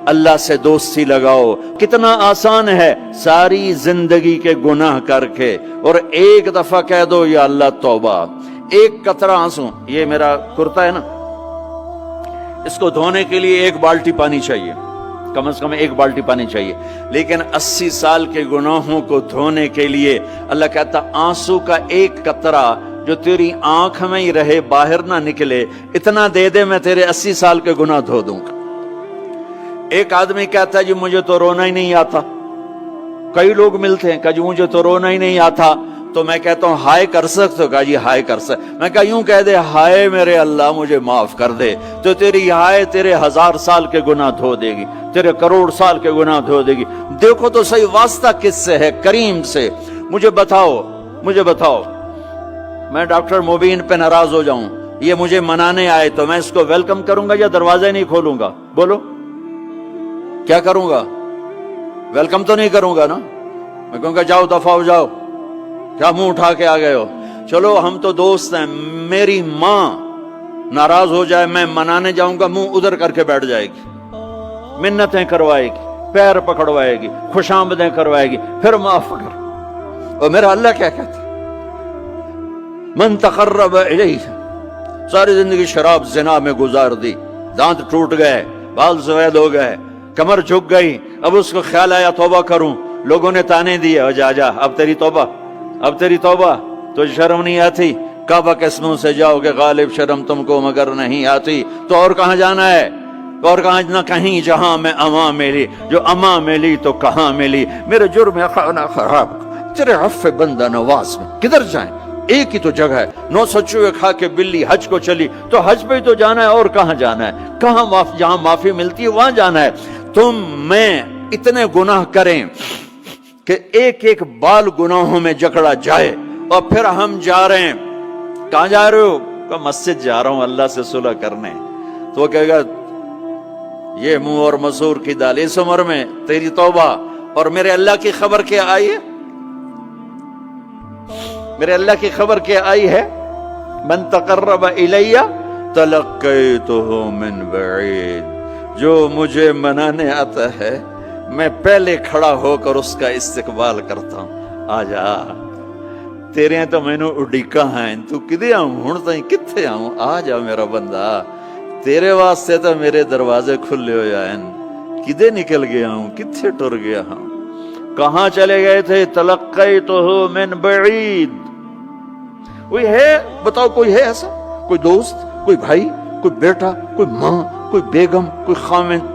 اللہ سے دوستی لگاؤ. کتنا آسان ہے ساری زندگی کے گناہ کر کے اور ایک دفعہ کہہ دو یا اللہ توبہ. ایک قطرہ آنسو، یہ میرا کرتا ہے نا، اس کو دھونے کے لیے ایک بالٹی پانی چاہیے، کم از کم ایک بالٹی پانی چاہیے، لیکن 80 سال کے گناہوں کو دھونے کے لیے اللہ کہتا آنسو کا ایک قطرہ جو تیری آنکھ میں ہی رہے، باہر نہ نکلے، اتنا دے دے میں تیرے 80 سال کے گناہ دھو دوں گا. ایک آدمی کہتا ہے جی مجھے تو رونا ہی نہیں آتا. کئی لوگ ملتے ہیں کہ جی مجھے تو رونا ہی نہیں آتا، تو میں کہتا ہوں ہائے کر سکتے ہو؟ کہا جی ہائے کر سکتے. میں کہا یوں کہہ دے ہائے میرے اللہ مجھے معاف کر دے، تو تیری ہائے تیرے 1000 سال کے گناہ دھو دے گی، تیرے کروڑ سال کے گناہ دھو دے گی. دیکھو تو صحیح واسطہ کس سے ہے؟ کریم سے. مجھے بتاؤ میں ڈاکٹر مبین پہ ناراض ہو جاؤں، یہ مجھے منانے آئے تو میں اس کو ویلکم کروں گا یا دروازے نہیں کھولوں گا؟ بولو کیا کروں گا؟ ویلکم تو نہیں کروں گا نا، میں کہوں گا جاؤ دفعہ ہو جاؤ، کیا منہ اٹھا کے آ گئے ہو؟ چلو ہم تو دوست ہیں. میری ماں ناراض ہو جائے میں منانے جاؤں گا، منہ ادھر کر کے بیٹھ جائے گی، منتیں کروائے گی، پیر پکڑوائے گی، خوشامدیں کروائے گی، پھر معاف کر. اور میرا اللہ کیا کہتا ہے؟ من تقرب الیہ، ساری زندگی شراب زنا میں گزار دی، دانت ٹوٹ گئے، بال سفید ہو گئے، کمر جھک گئی، اب اس کو خیال آیا توبہ کروں، لوگوں نے تانے دیے جا اب تیری توبہ، تو شرم نہیں آتی؟ کعبہ کے منہ سے جاؤ کہ غالب شرم تم کو مگر نہیں آتی. تو اور کہاں جانا ہے؟ اور کہاں نہ کہیں جہاں میں اما ملی، جو اما ملی تو کہاں ملی. میرے جرم خانہ خراب تیرے عفو بندہ نواز میں کدھر جائیں؟ ایک ہی تو جگہ ہے. 900 چوہے کھا کے بلی حج کو چلی، تو حج پہ ہی تو جانا ہے، اور کہاں جانا ہے؟ کہاں جہاں معافی ملتی ہے وہاں جانا ہے. تم میں اتنے گناہ کریں کہ ایک ایک بال گناہوں میں جکڑا جائے، اور پھر ہم جا رہے ہیں. کہاں جا رہے ہو؟ کہ مسجد جا رہا ہوں اللہ سے صلح کرنے. تو وہ کہے گا یہ منہ اور مسور کی دال، اس عمر میں تیری توبہ. اور میرے اللہ کی خبر کیا آئی ہے؟ میرے اللہ کی خبر کیا آئی ہے؟ من تقرب الی تلقیتہ من بعید، جو مجھے منانے آتا ہے میں پہلے کھڑا ہو کر اس کا استقبال کرتا ہوں. آجا تیرے تو مینو اڈیکا ہیں، تو کدے آؤں ہوں تائیں کتھے آؤں؟ آجا میرا بندہ، تیرے واسطے تو میرے دروازے کھلے ہو جائیں. کدے نکل گیا ہوں، کتھے ٹر گیا ہوں، کہاں چلے گئے تھے؟ تلقیتہ من بعید. کوئی ہے بتاؤ، کوئی ہے ایسا؟ کوئی دوست، کوئی بھائی، کوئی بیٹا، کوئی ماں، کوئی بیگم، کوئی خامن،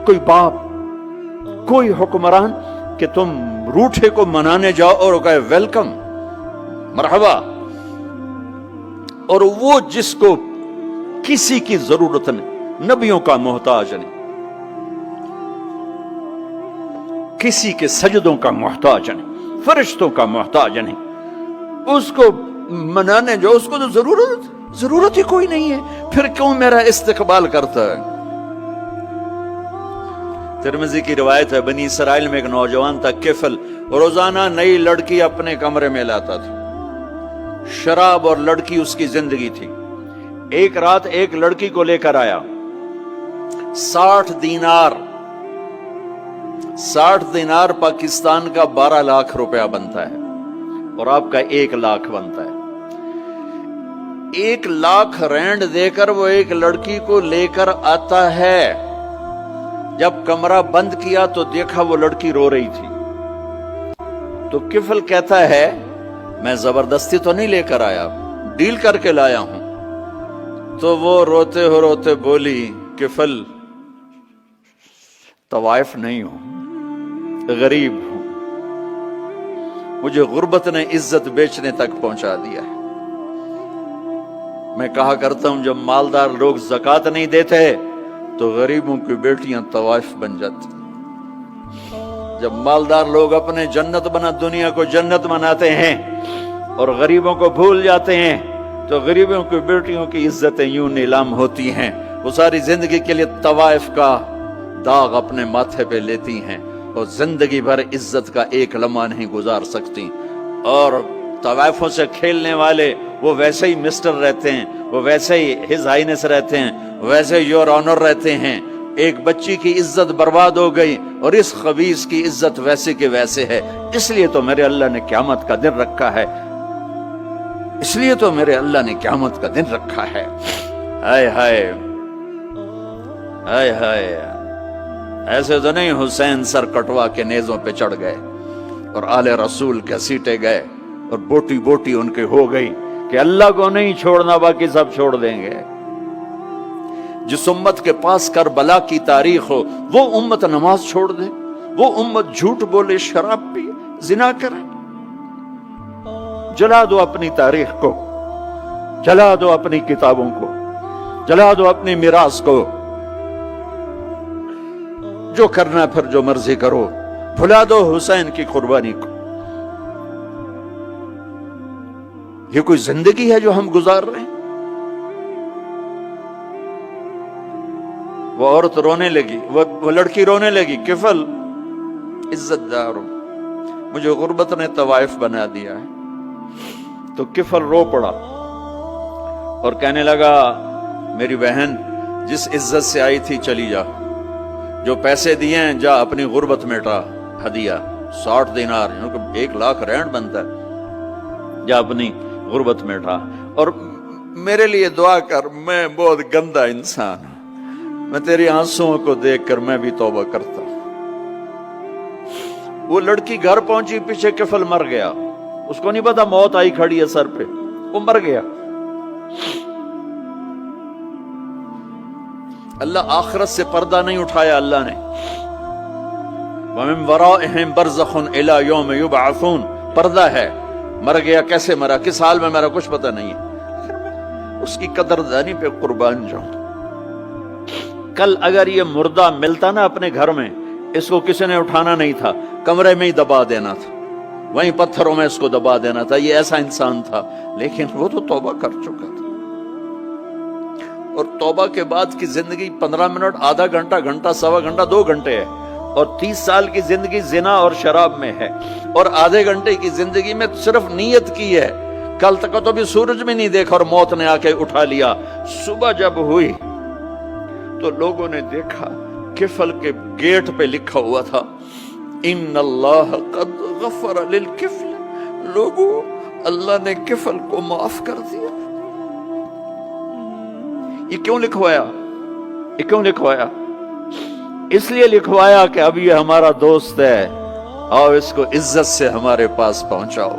کوئی باپ، کوئی حکمران کہ تم روٹھے کو منانے جاؤ اور کہے ویلکم، مرحبا. اور وہ جس کو کسی کی ضرورت نہیں، نبیوں کا محتاج نہیں، کسی کے سجدوں کا محتاج نہیں، فرشتوں کا محتاج نہیں، اس کو منانے جو اس کو تو ضرورت ہی کوئی نہیں ہے، پھر کیوں میرا استقبال کرتا ہے؟ ترمذی کی روایت ہے، بنی اسرائیل میں ایک نوجوان تھا کفل، روزانہ نئی لڑکی اپنے کمرے میں لاتا تھا. شراب اور لڑکی اس کی زندگی تھی. ایک رات ایک لڑکی کو لے کر آیا، 60 دینار پاکستان کا 12 لاکھ روپیہ بنتا ہے، اور آپ کا 1 لاکھ بنتا ہے. 1 لاکھ رینڈ دے کر وہ ایک لڑکی کو لے کر آتا ہے. جب کمرہ بند کیا تو دیکھا وہ لڑکی رو رہی تھی. تو کفل کہتا ہے میں زبردستی تو نہیں لے کر آیا، ڈیل کر کے لایا ہوں. تو وہ روتے بولی کفل طوائف نہیں ہوں، غریب ہوں، مجھے غربت نے عزت بیچنے تک پہنچا دیا ہے. میں کہا کرتا ہوں جب مالدار لوگ زکوٰۃ نہیں دیتے تو غریبوں کی بیٹیاں طوائف بن جاتی. جب مالدار لوگ اپنے دنیا کو جنت بناتے ہیں اور غریبوں کو بھول جاتے ہیں تو غریبوں کی بیٹیوں کی عزتیں یوں نیلام ہوتی ہیں. وہ ساری زندگی کے لیے طوائف کا داغ اپنے ماتھے پہ لیتی ہیں اور زندگی بھر عزت کا ایک لمحہ نہیں گزار سکتی. اور طوائفوں سے کھیلنے والے وہ ویسے ہی مسٹر رہتے ہیں، وہ ویسے ہی ہز ہائنس رہتے ہیں، ویسے یور آنر رہتے ہیں. ایک بچی کی عزت برباد ہو گئی اور اس خبیث کی عزت ویسے کے ویسے ہے، اس لیے تو میرے اللہ نے قیامت کا دن رکھا ہے، اس لیے تو میرے اللہ نے قیامت کا دن رکھا ہے۔ ہائے ہائے ہائے ہائے، ایسے تو نہیں حسین سر کٹوا کے نیزوں پہ چڑھ گئے اور آل رسول گھسیٹے گئے اور بوٹی بوٹی ان کے ہو گئی کہ اللہ کو نہیں چھوڑنا باقی سب چھوڑ دیں گے۔ جس امت کے پاس کربلا کی تاریخ ہو وہ امت نماز چھوڑ دے، وہ امت جھوٹ بولے، شراب پی، زنا کرے۔ جلا دو اپنی تاریخ کو، جلا دو اپنی کتابوں کو، جلا دو اپنی میراث کو، جو کرنا پھر جو مرضی کرو، بھلا دو حسین کی قربانی کو۔ یہ کوئی زندگی ہے جو ہم گزار رہے ہیں؟ وہ عورت رونے لگی، وہ لڑکی رونے لگی، کفل عزت دار ہو، مجھے غربت نے طوائف بنا دیا ہے۔ تو کفل رو پڑا اور کہنے لگا میری بہن جس عزت سے آئی تھی چلی جا، جو پیسے دیے ہیں جا اپنی غربت میٹا، ہدیہ 60 دینار، 1 لاکھ رینڈ بنتا ہے، جا اپنی غربت میٹا، اور میرے لیے دعا کر، میں بہت گندا انسان ہوں، میں تیری آنسوؤں کو دیکھ کر میں بھی توبہ کرتا ہوں۔ وہ لڑکی گھر پہنچی، پیچھے کفل مر گیا، اس کو نہیں پتا موت آئی کھڑی ہے سر پہ، وہ مر گیا۔ اللہ آخرت سے پردہ نہیں اٹھایا اللہ نے۔ وَمِن وَرَائِهِمْ بَرْزَخٌ إِلَى يَوْمِ يُبْعَثُونَ، پردہ ہے، مر گیا، کیسے مرا، کس حال میں مرا، کچھ پتہ نہیں ہے، اس کی قدردانی پہ قربان جاؤں۔ کل اگر یہ مردہ ملتا نا اپنے گھر میں، اس کو کسی نے اٹھانا نہیں تھا، کمرے میں ہی دبا دینا تھا، وہیں پتھروں میں اس کو دبا دینا تھا، یہ ایسا انسان تھا، لیکن وہ تو توبہ کر چکا تھا۔ اور توبہ کے بعد کی زندگی 15 منٹ، آدھا گھنٹہ، گھنٹہ، سوا گھنٹہ، 2 گھنٹے ہے، اور 30 سال کی زندگی زنا اور شراب میں ہے، اور آدھے گھنٹے کی زندگی میں صرف نیت کی ہے۔ کل تک تو بھی سورج میں نہیں دیکھا اور موت نے آ کے اٹھا لیا۔ صبح جب ہوئی تو لوگوں نے دیکھا کفل کے گیٹ پہ لکھا ہوا تھا ان اللہ قد غفر للکفل، لوگوں اللہ نے کفل کو معاف کر دیا۔ یہ کیوں لکھوایا؟ یہ کیوں لکھوایا؟ اس لیے لکھوایا کہ اب یہ ہمارا دوست ہے، آؤ اس کو عزت سے ہمارے پاس پہنچاؤ۔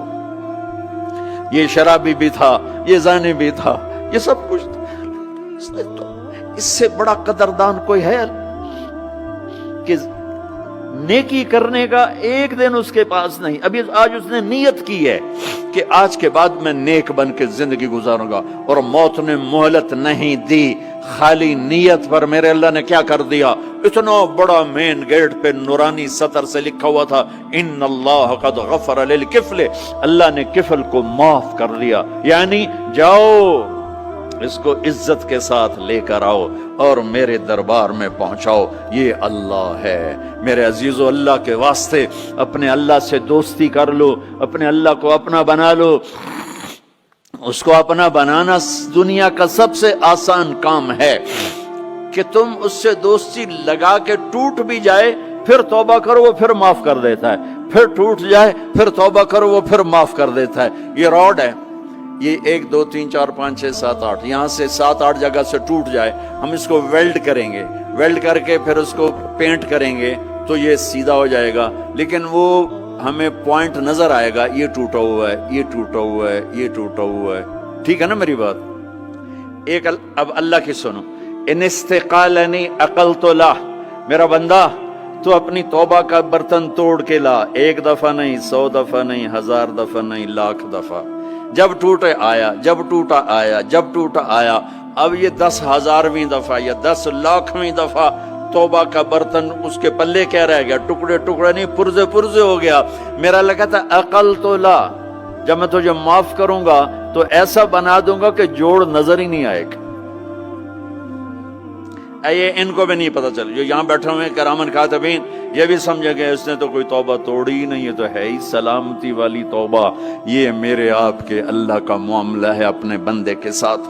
یہ شرابی بھی تھا، یہ زانی بھی تھا، یہ سب کچھ تھا۔ اس سے بڑا قدردان کوئی ہے کہ نیکی کرنے کا ایک دن اس کے پاس نہیں؟ ابھی آج اس نے نیت کی ہے کہ آج کے بعد میں نیک بن کے زندگی گزاروں گا، اور موت نے مہلت نہیں دی۔ خالی نیت پر میرے اللہ نے کیا کر دیا، اتنا بڑا مین گیٹ پہ نورانی سطر سے لکھا ہوا تھا ان اللہ قد غفر للکفل، اللہ نے کفل کو معاف کر دیا، یعنی جاؤ اس کو عزت کے ساتھ لے کر آؤ اور میرے دربار میں پہنچاؤ۔ یہ اللہ ہے میرے عزیزو، اللہ کے واسطے اپنے اللہ سے دوستی کر لو، اپنے اللہ کو اپنا بنا لو۔ اس کو اپنا بنانا دنیا کا سب سے آسان کام ہے کہ تم اس سے دوستی لگا کے ٹوٹ بھی جائے پھر توبہ کرو وہ پھر معاف کر دیتا ہے، پھر ٹوٹ جائے پھر توبہ کرو وہ پھر معاف کر دیتا ہے۔ یہ راڈ ہے، یہ 1 2 3 4 5 6 7 8 یہاں سے 7 8 جگہ سے ٹوٹ جائے، ہم اس کو ویلڈ کریں گے، ویلڈ کر کے پھر اس کو پینٹ کریں گے تو یہ سیدھا ہو جائے گا، لیکن وہ ہمیں پوائنٹ نظر آئے گا، یہ ٹوٹا ہوا ہے، یہ ٹوٹا ہوا ہے، یہ ٹوٹا ہوا ہے۔ ٹھیک ہے نا میری بات؟ ایک اب اللہ کی سنو، ان استقالنی عقلت لا، میرا بندہ تو اپنی توبہ کا برتن توڑ کے لا، 1 دفعہ نہیں، 100 دفعہ نہیں، 1000 دفعہ نہیں، 1,00,000 دفعہ۔ جب ٹوٹے آیا، جب ٹوٹا آیا، جب ٹوٹا آیا، اب یہ 10,000ویں دفعہ یا 10,00,000ویں دفعہ توبہ کا برتن اس کے پلے کیا رہ گیا، ٹکڑے ٹکڑے نہیں، پرزے پرزے ہو گیا۔ میرا لگا تھا عقل تو لا، جب میں تجھے معاف کروں گا تو ایسا بنا دوں گا کہ جوڑ نظر ہی نہیں آئے گا۔ یہ ان کو بھی نہیں پتا چل، جو یہاں بیٹھے ہوئے کرامن کاتبین یہ بھی سمجھے گئے اس نے تو کوئی توبہ توڑی ہی نہیں، یہ تو ہے ہی سلامتی والی توبہ۔ یہ میرے آپ کے اللہ کا معاملہ ہے اپنے بندے کے ساتھ۔